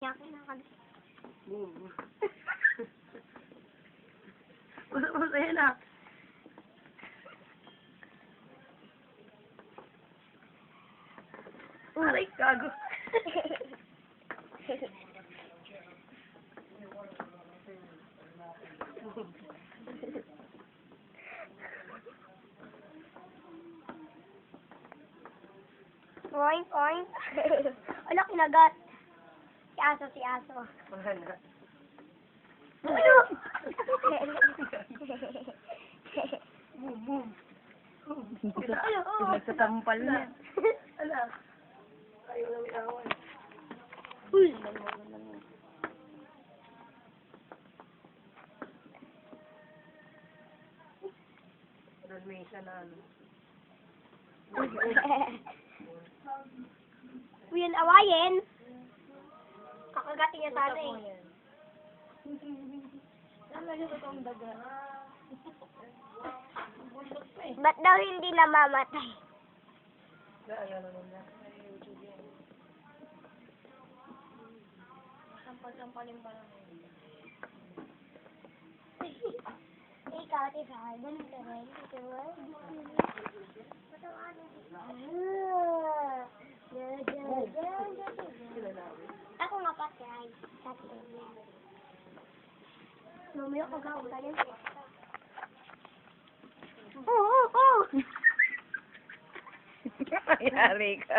Yakin na kami. Masaya na. Aray, gago. Oink, oink. Ano, kinagat? Si aso. Wala na. Ano? Boom, boom. Ano? Nagtatampal na. Ala. Ayaw lang iawan. Uy! Dalmatian na ano. Uy, yan awayin. Kakagatin niya sana eh. Talaga sa itong daga. Ba't daw hindi namamatay? Ayaw naman na. Sampal-sampalin pa lang. Ikaw, tiba, ganun ka rin. Ako nga patay. Lumayo ko gawin ka rin. Oo. Mayari ka.